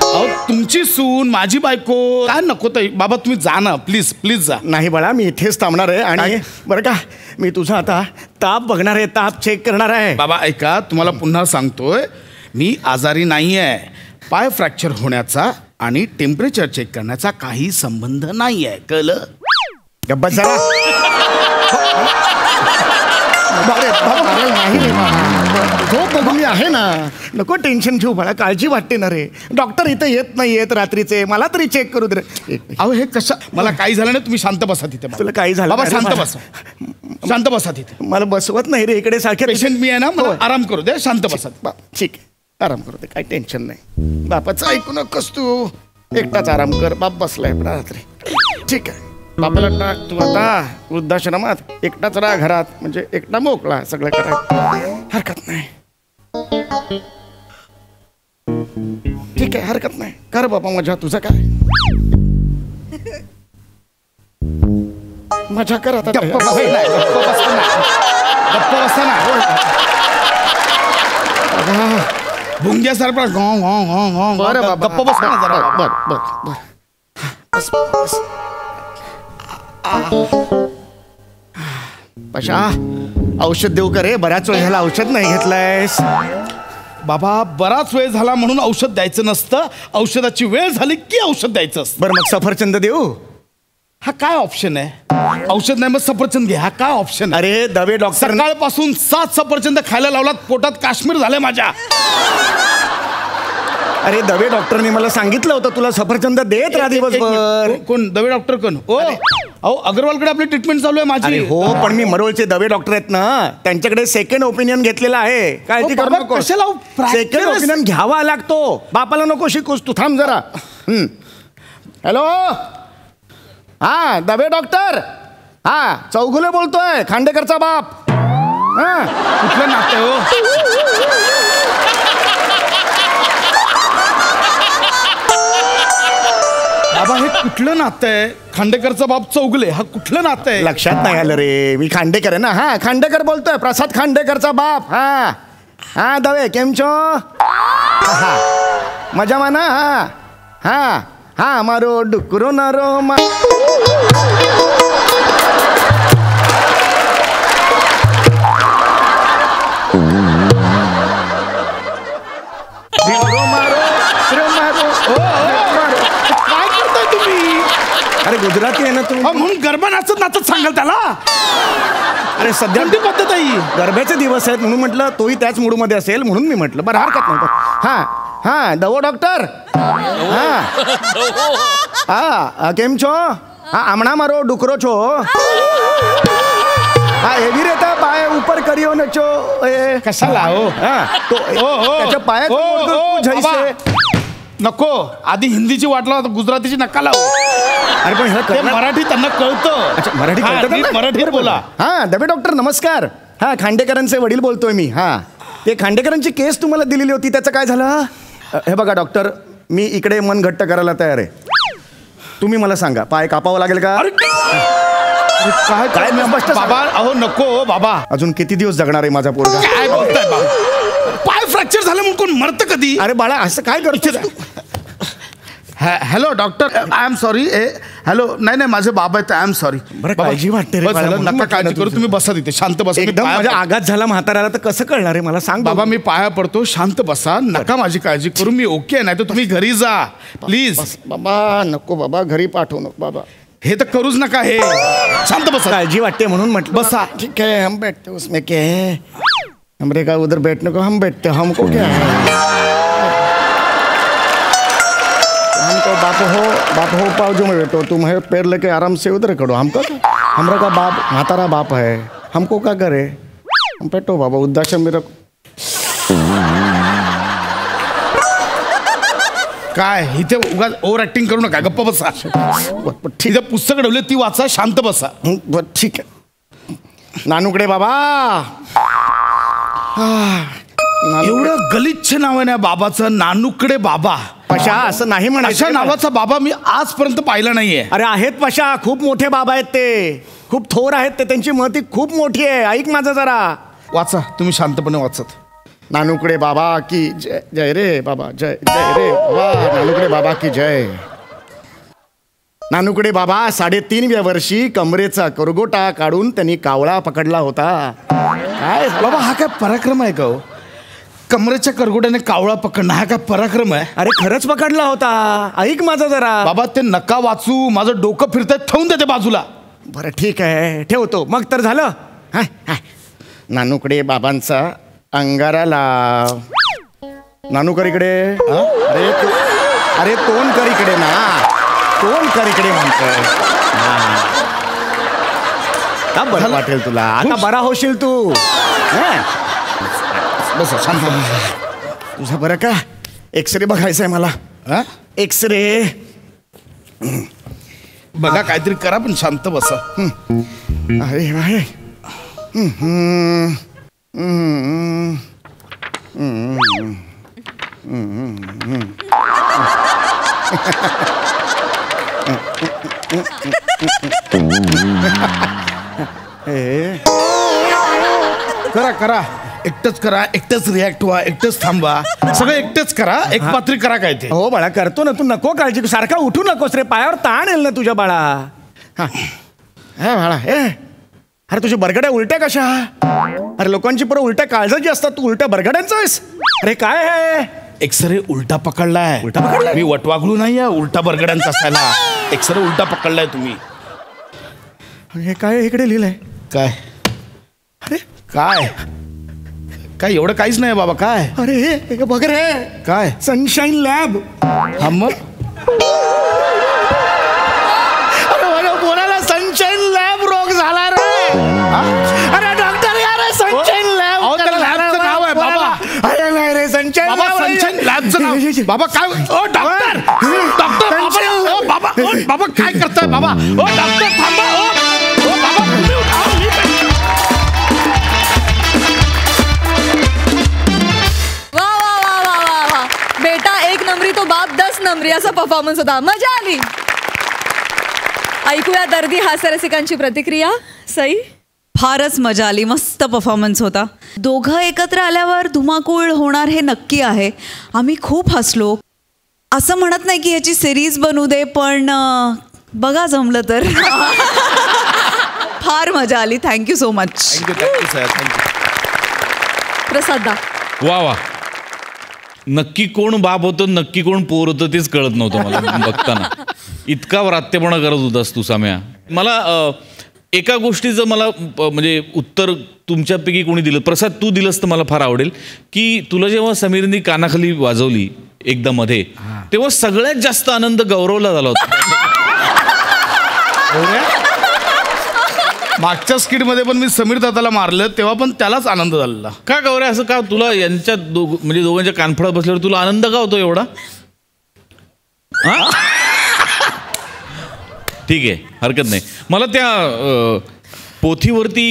अहो तुमची सून माझी बायको. काय नको ताई. बाबा तुम्ही जा ना, प्लीज प्लीज जा. नाही बाळा, मी इथेच थांबणार आहे. आणि बरं का, मी तुझा आता ताप बघणार आहे, ताप चेक करणार आहे. बाबा ऐका, तुम्हाला पुन्हा सांगतोय, मी आजारी नाही आहे. पाय फ्रॅक्चर होण्याचा आणि टेम्परेचर चेक करण्याचा काही संबंध नाही आहे. कळलं? गप्पा जरा. मी आहे ना, नको टेन्शन घेऊ बाळा, काळजी वाटते ना रे. डॉक्टर इथे येत नाही येत रात्रीचे, मला तरी चेक करू दे रे. अहो हे कसं, मला काही झालं नाही, तुम्ही शांत बसा तिथे. तुला काही झालं? बाबा शांत बसा, शांत बसा तिथे. मला बसवत नाही रे इकडे सारखे. पेशंट मी आहे ना, मला आराम करू दे. शांत बसा. ठीक आहे, आराम करू दे, काही टेन्शन नाही. बापाचं ऐकू नकोस तू, एकटाच आराम कर. बाप बसलाय रात्री. ठीक आहे, बापाला तू आता वृद्धाश्रमात एकटाच राहा घरात, म्हणजे एकटा मोकळा सगळं करायला. हरकत नाही. ठीक आहे, हरकत नाही. कर बाबा मजा. तुझं काय मजा कर आता. गप्प बसा ना. भुंग्यासारखा बरं बाबा, गप्प बस ना जरा. बर बस बस. पशा औषध देऊ का रे? बऱ्याच वेळ ह्याला औषध नाही घेतलंयस. बाबा बराच वेळ झाला म्हणून औषध द्यायचं नसतं. औषधाची वेळ झाली की औषध द्यायचं असतं. बरं मग सफरचंद देऊ? हा काय ऑप्शन आहे? औषध नाही मग सफरचंद घे, हा काय ऑप्शन? अरे दवे डॉक्टर, सकाळपासून 7 सफरचंद खायला लावलात, पोटात काश्मीर झालंय माझ्या. अरे दवे डॉक्टरने मला सांगितलं होतं तुला सफरचंद देत राहा दिवसभर. कोण दवे डॉक्टर? कोण? अहो अग्रवालकडे आपली ट्रीटमेंट चालू आहे माझी. हो पण मी मरोळचे दवे डॉक्टर आहेत ना, त्यांच्याकडे सेकंड ओपिनियन घेतलेला आहे. काळजी करू नको. सेकंड ओपिनियन घ्यावा लागतो. बापाला नको शिकूस तू, थांब जरा. हॅलो, हा दवे डॉक्टर. हा चौगुले बोलतोय, खांडेकरचा बाप. हा कुठलं नातं हो? बाबा हे कुठलं नातं आहे? खांडेकरचा बाप चौगले, हा कुठलं नातं आहे? लक्षात नाही आलं रे, मी खांडेकर आहे ना. हा खांडेकर बोलतोय, प्रसाद खांडेकरचा बाप. हा हा दवे केम छो? हा मजाમાં ना? हा हा हा मारो डुकरो नारो काय करताय तुम्ही? अरे गुजराती आहे ना तू. म्हणून गरबा नाचत नाचत सांगाल त्याला? अरे सध्या कोणती पद्धत आहे ही? गरब्याचे दिवस आहेत म्हणून म्हटलं तोही त्याच मूडमध्ये असेल म्हणून मी म्हटलं. बरं हरकत नाही. हा हा दवो डॉक्टर. हा हा केम छो? हा आमणा मारो डुकरो छो. हा एवी रेता पाय ऊपर करियो न छो. कशाला हो? हा तो त्याच्या पायात झैसे. नको, आधी हिंदीची वाट लावा, गुजरातीची नका लावू. अरे पण ते मराठी त्यांना कळतं. अच्छा मराठी हा, कळतं नीट त्यांना? मराठीत बोला. हा दबे डॉक्टर नमस्कार. हा खांडेकरांचे वडील बोलतोय मी. हा ते खांडेकरांची केस तुम्हाला दिलेली होती, त्याचं काय झालं? हे बघा डॉक्टर, मी इकडे मन घट्ट करायला तयार आहे. तुम्ही मला सांगा, पाय कापावं लागेल का? काय काय मी स्पष्ट बाबा, अहो नको बाबा. अजून किती दिवस जगणार आहे माझा पोरगा? काय बोलताय बाबा? पाय फ्रॅक्चर झालं म्हणून कोण मरतं कधी? अरे बाळा असं काय करतोस तू? Hello doctor, I am sorry. Hello, नाही नाही माझे बाबा आहेत, आय एम सॉरी. बरं काळजी वाटते रे बस बाळा, झालं, म्हणून नका म्हटलं काळजी ना करू. तुझं. तुम्ही बसा तिथे, शांत बसा. मी एकदम पाया माझ्या पडतो. आघात झाला म्हाताऱ्याला तर कसं कळणार आहे मला सांग बाबा मी पाया पडतो, शांत बसा. नका माझी काळजी करू, मी ओके. नाही तर तुम्ही घरी जा प्लीज. बाबा नको बाबा, घरी पाठवू नको बाबा. हे तर करूच नका. हे शांत बसा. काळजी वाटते म्हणून म्हटलं बसा. ठीक है हम बैठते उसमें क्या है, हमरे का उधर बैठने को हम बैठते, हमको क्या है? हमको बाप हो बाजू में बैठो, तुम है पैर लेके आराम से उधर करो. हमको हमरा का बाप म्हातारा बाप है, हमको क्या करे? हम बैठो बाबा, उद्दाशन मेरा. काय इथे उगाच ओव्हर ऍक्टिंग करू नका, गप्पा बसा. ठीक आहे, पुस्तक ठेवले ती वाचा, शांत बसा. बरं ठीक आहे. नानूकडे बाबा. एवढं गलिच्छ नाव आहे ना बाबाचं, नानूकडे बाबा. पशा असं नाही अशा म्हणायचं. नावाचा बाबा मी आजपर्यंत पाहिला नाहीये. अरे आहेत पशा, खूप मोठे बाबा आहेत ते, खूप थोर आहेत ते, त्यांची महती खूप मोठी आहे. ऐक माझं जरा. वाचा तुम्ही शांतपणे वाचत. नानूकडे बाबा की जय. जय रे बाबा, जय जय रे बाबा. नानूकडे बाबा की जय. नानूकडे बाबा 3.5व्या वर्षी कमरेचा करगोटा काढून त्यांनी कावळा पकडला होता. काय बाबा, हा काय पराक्रम आहे का हो? कमरेच्या करगोट्याने कावळा पकडणं हा काय पराक्रम आहे? अरे खरंच पकडला होता. ऐक माझं जरा. बाबा ते नका वाचू, माझं डोकं फिरतंय, ठेवून देते बाजूला. बरं ठीक आहे, ठेवतो. मग तर झालं. हा हा. नानूकडे बाबांचा अंगारा लाव. नानूकर इकडे. अरे तोंड कर इकडे ना, तोंड कर इकडे म्हणतोय. आता बरं वाटेल तुला, आता बरा होशील तू. बस शांत. तुझा बरं का एक्सरे बघायचा आहे मला. एक्सरे बघा, काहीतरी करा पण शांत बसा. अरे अरे. करा करा, एकटंच करा, एकटंच रिॲक्ट व्हा, एकटंच थांबा, सगळं एकटंच करा. एक पात्री करा काय ते. हो बाळा करतो ना, तू नको काळजी, सारखा उठू नकोस रे, पायावर ताण येईल ना तुझ्या बाळा. हा बाळा. अरे तुझ्या बरगड्या उलट्या कशा? अरे लोकांची परत उलट्या काळजाची असतात, तू उलट्या बरगड्यांचा आहेस? अरे काय आहे? एक्सरे उलटा पकडलाय. उलटा पकडलाय? मी वटवागळू नाही आहे उलटा बरगड्यांचा असायला. एक्सरे उलटा पकडलाय तुम्ही. हे काय इकडे लिहिलंय? काय? अरे काय काय एवढं काहीच नाही बाबा. काय? अरे हे बघ रे. काय? Sunshine lab. हा मग कोणाला सनशाईन लॅब रोग झाला रे? अरे डॉक्टर यार, सनशाईन लॅब. लॅबचं नाव आहे बाबा. अरे नाही रे, सनशाईन बाबा, सनशाईन लॅबचं नाव. बाबा काय? ओ डॉक्टर, डॉक्टर बाबा, ओ बाबा काय करताय बाबा? ओ डॉक्टर थांबा. ओ बाबा तुम्ही उठा. वा वा वा वा वा वा. बेटा 1 नंबरी तो बाप 10 नंबरी, असा परफॉर्मन्स होता. मजा आली. ऐकूया दर्दी हास्यरसिकांची प्रतिक्रिया. सई, फारच मजा आली, मस्त परफॉर्मन्स होता. दोघं एकत्र आल्यावर धुमाकूळ होणार हे नक्की आहे. आम्ही खूप हसलो. असं म्हणत नाही की ह्याची सिरीज बनू दे, पण बघा जमलं तर. फार मजा आली. Thank you so much. Thank you sir. Prasad da. वा वा. नक्की कोण बाप होतं, नक्की कोण पोर होतं तेच कळत नव्हतं मला बघताना. इतका व्रात्यपणा करत होतास तू साम्या. मला एका गोष्टीचं मला म्हणजे उत्तर तुमच्यापैकी कोणी दिलं, प्रसाद तू दिलंस तर मला फार आवडेल, की तुला जेव्हा समीरनी कानाखाली वाजवली एकदा मध्ये, तेव्हा सगळ्यात जास्त आनंद गौरवला झाला होता. मागच्या स्किट मध्ये पण मी समीर दादाला मारलं तेव्हा पण त्यालाच आनंद झाला. का गौऱ्या असं का? तुला यांच्या म्हणजे दोघांच्या कानफळात बसल्यावर तुला आनंद का होतो एवढा? ठीक आहे, हरकत नाही. मला त्या पोथीवरती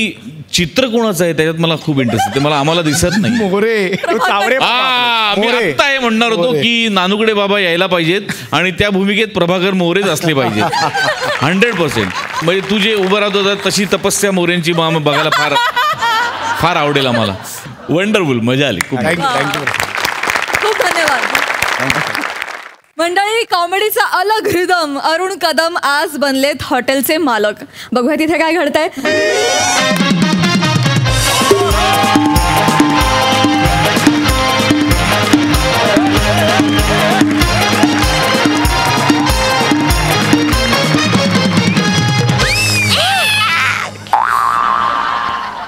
चित्र कोणाचं आहे त्याच्यात मला खूप इंटरेस्ट आहे. ते मला आम्हाला दिसत नाही. मोरे मी आत्ता हे म्हणणार होतो की नानुकडे बाबा यायला पाहिजेत आणि त्या भूमिकेत प्रभाकर मोरेच असले पाहिजेत 100%. म्हणजे तू जे उभं राहत होता तशी तपस्या मोरेंची बघायला फार फार आवडेल आम्हाला. वंडरफुल, मजा आली खूप. थँक्यू. खूप धन्यवाद. मंडळी, कॉमेडीचा अलग रिदम अरुण कदम आज बनलेत हॉटेलचे मालक. बघूया तिथे काय घडतंय.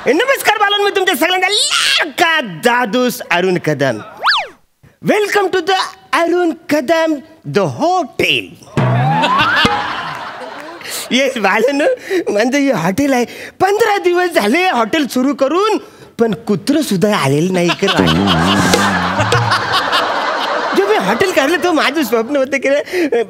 नमस्कार बालन, मी तुमच्या सगळ्यांना लाडका Dadus Arun Kadam. Welcome to the Arun Kadam the hotel. Yes Balan, म्हणजे हे हॉटेल आहे. 15 दिवस झाले हॉटेल सुरू करून, पण कुत्र सुद्धा आलेलं नाही. जे मी हॉटेल काढलं तो माझं स्वप्न होतं की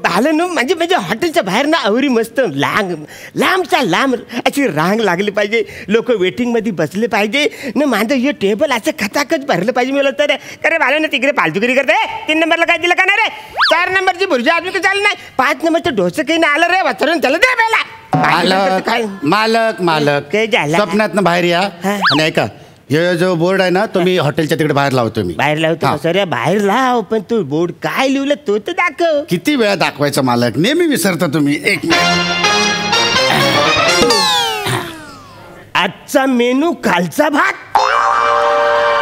बालन, म्हणजे म्हणजे हॉटेलच्या बाहेर ना अवरी मस्त लांबच्या लांब अशी रांग लागली पाहिजे. लोक वेटिंगमध्ये बसले पाहिजे ना. माझं हे टेबल असं खचाखच भरलं पाहिजे. मला तर अरे बालन तिकडे फालतुगिरी करते. 3 नंबरला काय दिलं का नाही रे? 4 नंबरची भुर्जी अजून तर चालू नाही. 5 नंबरचं डोसं काही नाही आलं रे. वाचरून त्याला दे पहिला. मालक मालक काय झालं? स्वप्नातनं बाहेर या आणि ऐका, हे जो बोर्ड आहे ना तो मी हॉटेलच्या तिकडे बाहेर लावतो. मी बाहेर लावतो सर, बाहेर लाव, पण तू बोर्ड काय लिहिलं तो तर दाखव. किती वेळा दाखवायचं मालक, नेहमी विसरता तुम्ही. एक आजचा मेनू कालचा भात.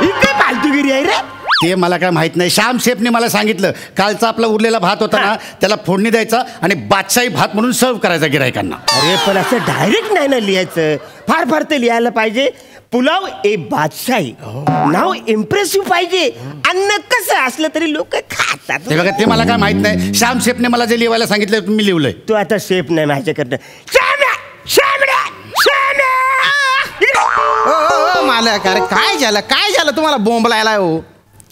ही काय फालतूगिरी आहे रे? ते मला काय माहित नाही. श्याम शेफने मला सांगितलं, कालचा आपला उरलेला भात होता ना त्याला फोडणी द्यायचा आणि बादशाही भात म्हणून सर्व करायचा गिरायकांना. अरे पण असं डायरेक्ट नाही ना लिहायचं, फार फार ते लिहायला पाहिजे. पुलाव ए बादशाही, नाव इम्प्रेसिव्ह पाहिजे. अन्न कसं असलं तरी लोक खातात. ते बघा, ते मला काय माहित नाही. श्याम शेफने मला जे लिहायला सांगितलं मी लिहिलंय. तू आता शेफ नाही माझ्याकडनं. मालक, अरे काय झालं तुम्हाला बोंबलायला? हो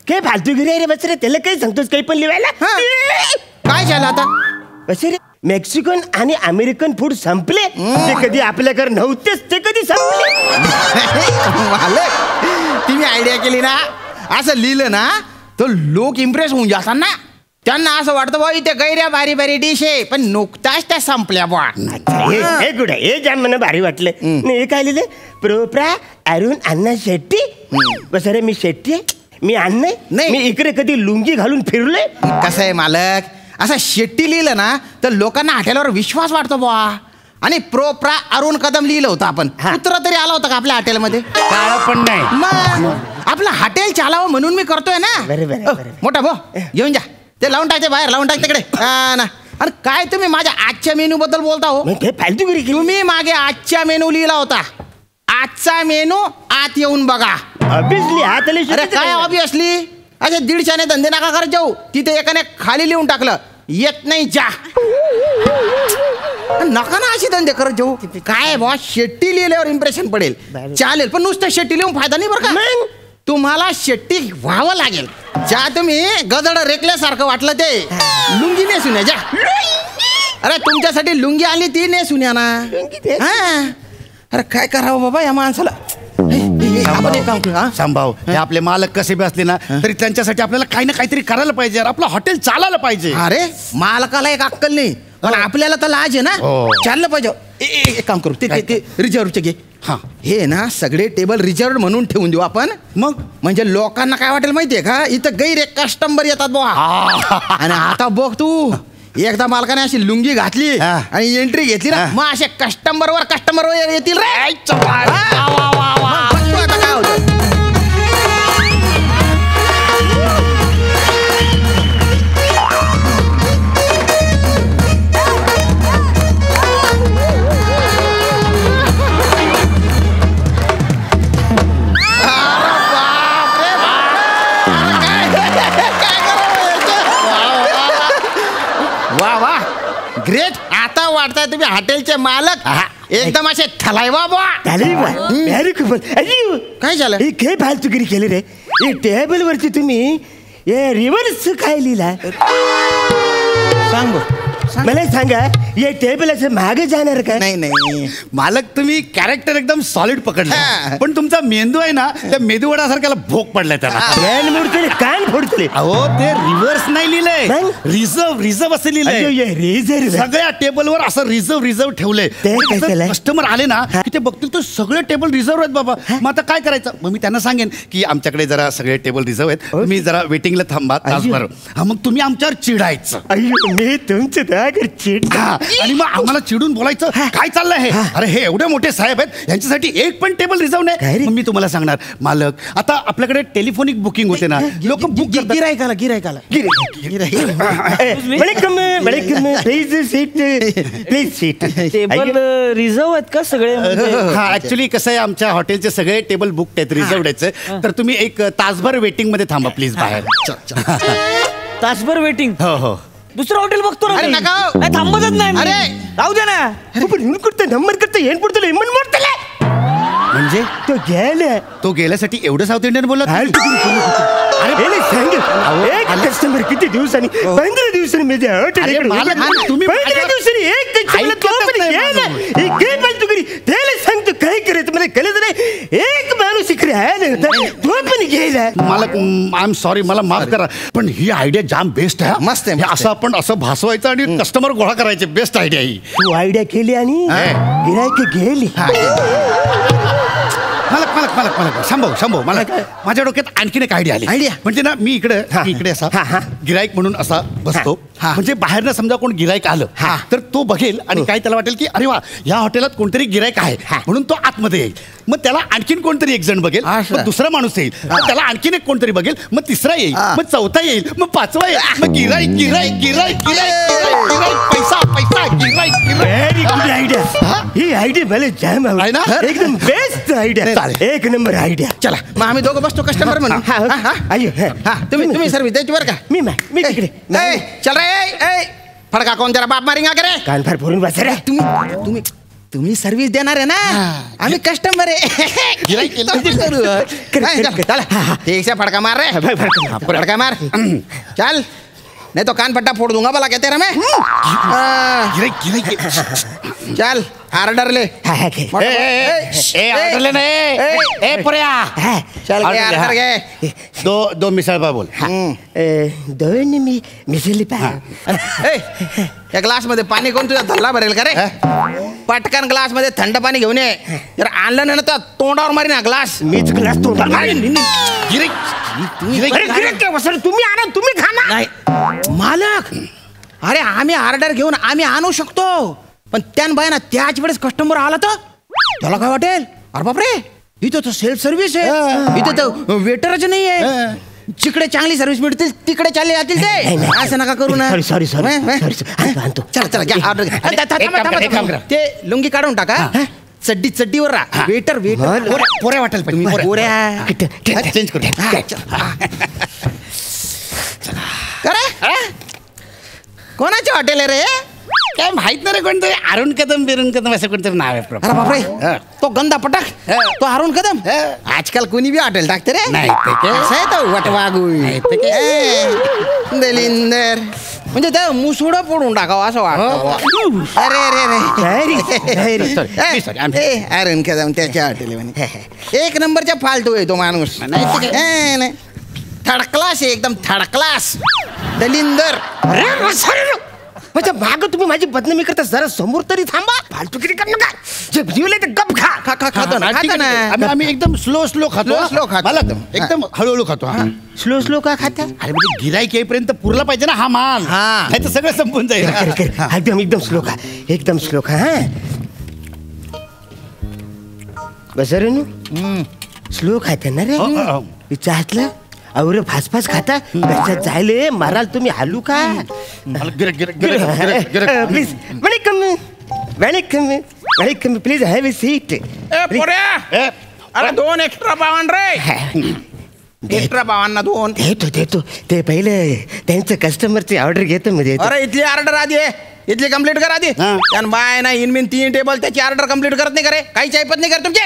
काय फालतूगिरी आहे रे बस रे. त्याला काही सांगतोस काही पण लिहायला? काय झालं आता? बस रे, मेक्सिकन आणि अमेरिकन फूड संपले. ते कधी आपल्याकडे नव्हतेच, ते कधी संपले. मालक, तुम्ही आयडिया केली ना, असं लिहिलं ना तर लोक इम्प्रेस होऊन जातात ना. त्यांना असं वाटतं बा इथे गैऱ्या भारी भारी डिश आहे, पण नुकताच त्या संपल्या बा. हे गुड आहे, हे जाम मला भारी वाटलं. हे काय लिहिले? प्रोप्रा अरुण अण्णा शेट्टी. बस रे, मी शेट्टी आहे, मी अण्णा नाही. मी इकडे कधी लुंगी घालून फिरलोय? कसं आहे मालक, असं शेट्टी लिहिलं ना तर लोकांना हॉटेलवर विश्वास वाटतो बुवा. आणि प्रोप्रा अरुण कदम लिहिलं होतं आपण, कुत्रा तरी आला होता का आपल्या हॉटेलमध्ये? काळ पण नाही. मग आपलं हॉटेल चालावं म्हणून मी करतोय ना. बरोबर. मोठा भाऊ घेऊन जा, ते लावून टाकते बाहेर, लावून टाक तिकडे. ना आणि काय तुम्ही माझ्या आजच्या मेनू बद्दल बोलता हो? फालतूगिरी केली. तुम्ही मागे आजच्या मेनू लिहिला होता. आजचा मेनू आत येऊन बघा. ऑब्विसली हात आले. अरे काय ऑब्विसली, असे 150 धंदे नका करत जाऊ. तिथे एकाने खाली लिहून टाकलं, येत नाही जा. नका ना अशी धंदे करत जाऊ. काय बॉ, शेट्टी लिहिल्यावर इम्प्रेशन पडेल, चालेल, पण नुसतं शेट्टी लिहून फायदा नाही बरं का. तुम्हाला शेट्टी व्हावं लागेल. ज्या तुम्ही गदड रेकल्यासारखं वाटलं ते लुंगी नेसून या जा. अरे तुमच्यासाठी लुंगी आली ती नेसून या ना. अरे काय करावं बाबा या माणसाला. आपण एक काम करू, संभाव. हे आपले मालक कसे बी असले ना तरी त्यांच्यासाठी आपल्याला काही ना काहीतरी करायला पाहिजे. आपलं हॉटेल चालायला पाहिजे. अरे मालकाला एक अक्कल नाही, कारण आपल्याला तर लाज आहे ना. चाललं पाहिजे. एक काम करू, ते रिझर्वचे घे. हा, हे ना सगळे टेबल रिझर्व म्हणून ठेवून देऊ आपण. मग म्हणजे लोकांना काय वाटेल माहितीये का, इथं गैर एक कस्टमर येतात बुवा. आणि आता बघ तू, एकदा मालकाने अशी लुंगी घातली आणि एंट्री घेतली ना, मग असे कस्टमर येतील रे. आता काय होतं. वा वा, ग्रेट. आता वाटताय तुम्ही हॉटेलचे मालक. एकदम असे थलाय बाबा. काय झालं? काय फालतुगिरी केली रे. टेबल वरती तुम्ही रिव्हर्स काय लिहिला? सांग मला सांगा, या टेबल असं मागे जाणार का? नाही मालक, तुम्ही कॅरेक्टर एकदम सॉलिड पकडलं, पण तुमचा मेंदू आहे ना, त्या मेदूवडासारख्याला भोग पडलाय त्याला. कान फोडतले. अहो, ते रिव्हर्स नाही लिहिलंय, रिझर्व असं लिहिलंय. रिझर्व सगळ्या टेबलवर असं रिझर्व ठेवलंय. कस्टमर आले ना की ते बघतील तर सगळे टेबल रिझर्व आहेत बाबा. मग आता काय करायचं? मग मी त्यांना सांगेन की आमच्याकडे जरा सगळे टेबल रिझर्व आहेत, तुम्ही जरा वेटिंगला थांबा तासभर. मग तुम्ही आमच्यावर चिडायचं. मी तुमचं आणि मग आम्हाला चिडून बोलायचं, काय चाललंय हे? अरे हे एवढे मोठे साहेब आहेत, यांच्यासाठी एक पण टेबल रिझर्व नाही. मग मी तुम्हाला सांगणार, मालक, आता आपल्याकडे टेलिफोनिक बुकिंग होते ना, लोक बुक गिरायकाला टेबल रिझर्व आहेत का सगळे? हा, ऍक्च्युली कसं आहे, आमच्या हॉटेलचे सगळे टेबल बुक आहेत, रिझर्व आहेत. तर तुम्ही एक तासभर वेटिंग मध्ये थांबा प्लीज बाहेर. तासभर वेटिंग? हो. दुसरं हॉटेल बघतो ना. थांबतच नाही. अरे राहू दे ना. नंबर करता येण पडतो म्हणजे तो गेल्यासाठी एवढं साऊथ इंडियन बोलत. अरे सांग, कस्टमर किती दिवसांनी? 15 दिवसांनी तुम्ही 15 दिवसांनी त्याला सांगतो काय करायचं मला कळत नाही. एक माणूस इकडे आहे ना, तो पण घ्यायला. मला आय एम सॉरी, मला माफ करा, पण ही आयडिया जाम बेस्ट आहे. मस्त आहे. असं आपण असं भासवायचं आणि कस्टमर गोळा करायचे. बेस्ट आयडिया ही. तू आयडिया केली आणि गिरायक गेली. मला शंभो मला माझ्या डोक्यात आणखीन एक आयडिया आली. म्हणजे ना, मी इकडे असा गिराईक म्हणून असा बसतो. म्हणजे बाहेरनं समजा कोण गिराईक आलं तर तो बघेल आणि काय त्याला वाटेल की अरे वा, या हॉटेलात कोणतरी गिराईक आहे, म्हणून तो आतमध्ये येईल. मग त्याला आणखीन कोणतरी एक जण बघेल, मग दुसरा माणूस येईल, मग त्याला आणखीन एक कोणतरी बघेल, मग तिसरा येईल, मग चौथा येईल, मग पाचवा येईल, मग गिराईक पैसा गिराईक. Very good idea. ही आयडिया मला जाम आवडली ना. एकदम बेस्ट आयडिया, एक नंबर आयडिया. चला मग आम्ही दोघं बसतो कस्टमर म्हणून. तुम्ही सर्विस द्यायची बरं का? मी तिकडे. चल रे. फडका कोण जरा बाप मारिंगा करे. कान फार फोडून बसा रे. तुम्ही सर्विस देणार आहे ना, आम्ही कस्टमर आहे. ठीक से फड़का मार रहे. फड़का मार. चल, नहीं तो कान पट्टा फोड़ दूंगा भला क्या तेरा मैं. चल ऑर्डर ले. ऑर्डर लेना है. चल ऑर्डर गए. दो मिसळ पाव बोल. दोन मिसळी पाव. या ग्लास मध्ये पाणी कोण तुझा धल्ला भरेल का रे? पटकन ग्लास मध्ये थंड पाणी घेऊन ये. जर आणलं ना तर तोंडावर मारी ना ग्लास. मीच ग्लास तोंडावर मारीन. तुम्ही आणा, तुम्ही खा ना. नाही मालक, अरे आम्ही ऑर्डर घेऊन आम्ही आणू शकतो, पण त्यान बाय ना त्याच वेळेस कस्टमर आला तर त्याला काय वाटेल? अरे बापरे, इथं तर सेल्फ सर्व्हिस आहे, इथं तर वेटरच नाही आहे. जिकडे चांगली सर्व्हिस मिळतील तिकडे चालले जातील ते. असं नका करू ना. सॉरी. चला घ्या ऑर्डर. ते लुंगी काढून टाका. चड्डीवर राहा. वेटर पोऱ्या वाटेल पाहिजे. पोऱ्या चेंज करू. कोणाचे हॉटेल आहे रे? काय माहित नाही रे, कोणतरी अरुण कदम असं कोणतरी नाव आहे. अरे बापरे, तो गंदा पटाक, तो अरुण कदम. आजकाल कोणी बी हॉटेल टाकते रे. नाही तो वटवागू दलिंदर, म्हणजे त्या मुसुडा फोडून टाकावं असं वाटतं. अरे अरुण कदम त्याच्या हॉटेल एक नंबरच्या फालतू आहे तो माणूस. नाही थर्ड क्लास आहे, एकदम थर्ड क्लास. दलिंदर माझ्या माग तुम्ही माझी बदनामी करता, जरा समोर तरी थांबा. फालतूगिरी करू नका. जे जीवले ते गप खा. खातो ना, ठीक खाता आहे. ना. आम्ही एकदम स्लो खातो. Slow खातो. मला एकदम हळूहळू खातो. स्लो का खाता? अरे म्हणजे गिराईक येईपर्यंत पुरला पाहिजे ना हा माल. नाही तर सगळं संपून जाईल. एकदम स्लो खा. एकदम स्लो खा. हा बस रे नू. स्लो खाता ना रे. विचार हातला अवरे फास खाता. कशात जायले माराल तुम्ही. हालू का please. Welcome please have a seat. अरे 2 एक्स्ट्रा पावन रे. एक्स्ट्रा पावांना 2 देतो. ते पहिले त्यांचं कस्टमरची ऑर्डर घेतो मी. अरे इथली ऑर्डर आधी आहे. इथली कंप्लीट करा आधी. त्यानं बाय ना इनमिन 3 टेबल त्याची ऑर्डर कंप्लीट करत नाही करे. काहीच ऐपत नाही करे तुमचे.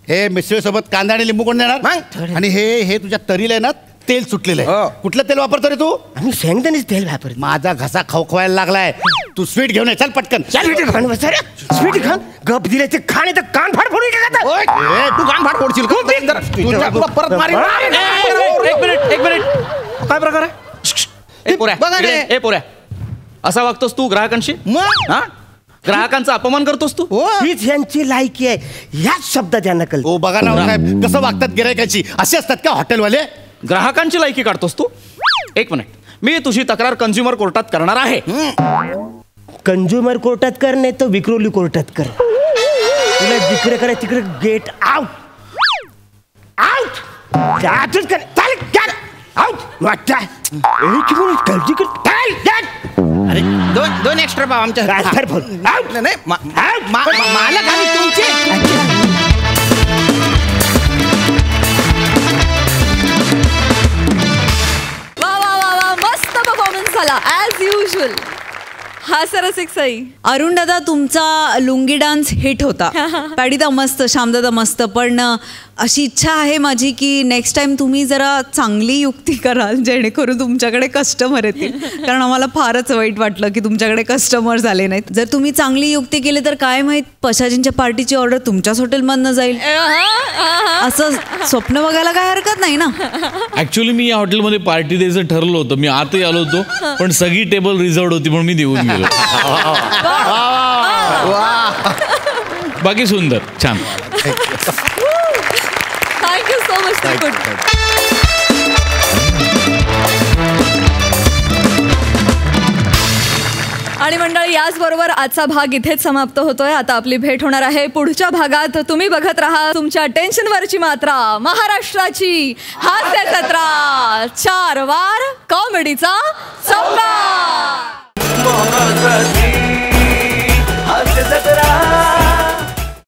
हे मिसळ सोबत कांदा आणि लिंबू कोण देणार? आणि हे तुझ्या तरीला आहे ना तेल सुटलेलं आहे. कुठलं तेल वापरतो रे तू? आम्ही शेंगदाणेच तेल वापरतो. माझा घसा खवखवायला लागलाय. तू स्वीट घेऊन ये. चल पटकन. स्वीट खान गप दिले ते खाणे तर कान फाड फोडून तू कान फाड फोडशील का? परत मारी. एक मिनिट काय प्रकार आहे? बघा रे. ए पोऱ्या, असा वागतोस तू ग्राहकांशी? मग ग्राहकांचा अपमान करतोस तू? हीच यांची लायकी आहे. ह्याच शब्दात त्यांना कळतं. हो बघा ना साहेब कसं वागतात गिरायकाची. असे असतात का हॉटेलवाले? ग्राहकांची लायकी काढतोस तू? एक मिनिट, मी तुझी तक्रार कंझ्युमर कोर्टात करणार आहे. कंझ्युमर कोर्टात कर, नाही तर विक्रोली कोर्टात कर. तुला जिकडे करा तिकडे गेट आउट. आउटच कर. आउट. अरे 2 एक्स्ट्रा पाव आमच्या. नाही मालक आम्ही तुमचे. वा मस्त परफॉर्मन्स झाला ॲज युजल. हा सरसिक सई. अरुण दादा, तुमचा लुंगी डान्स हिट होता. पॅडीदा मस्त, श्यामदादा मस्त. पण अशी इच्छा आहे माझी की नेक्स्ट टाइम तुम्ही जरा चांगली युक्ती कराल, जेणेकरून तुमच्याकडे कस्टमर येतील. कारण आम्हाला फारच वाईट वाटलं की तुमच्याकडे कस्टमर झाले नाहीत. जर तुम्ही चांगली युक्ती केली तर काय माहीत पशाजींच्या पार्टीची ऑर्डर तुमच्याच हॉटेलमधनं जाईल. असं स्वप्न बघायला काय हरकत नाही ना. ऍक्च्युली मी या हॉटेलमध्ये पार्टी द्यायचं ठरलं होतं. मी आतही आलो होतो, पण सगळी टेबल रिझर्व होती म्हणून मी देऊन गेलो. बाकी सुंदर, छान. Thank you so much. आणि मंडळी, याचबरोबर आजचा भाग इथेच समाप्त होतोय. आता आपली भेट होणार आहे पुढच्या भागात. तुम्ही बघत राहा तुमच्या टेन्शनवरची मात्रा, महाराष्ट्राची हास्य जत्रा. 4 वार कॉमेडीचा सम्राट. हास्य जत्रा.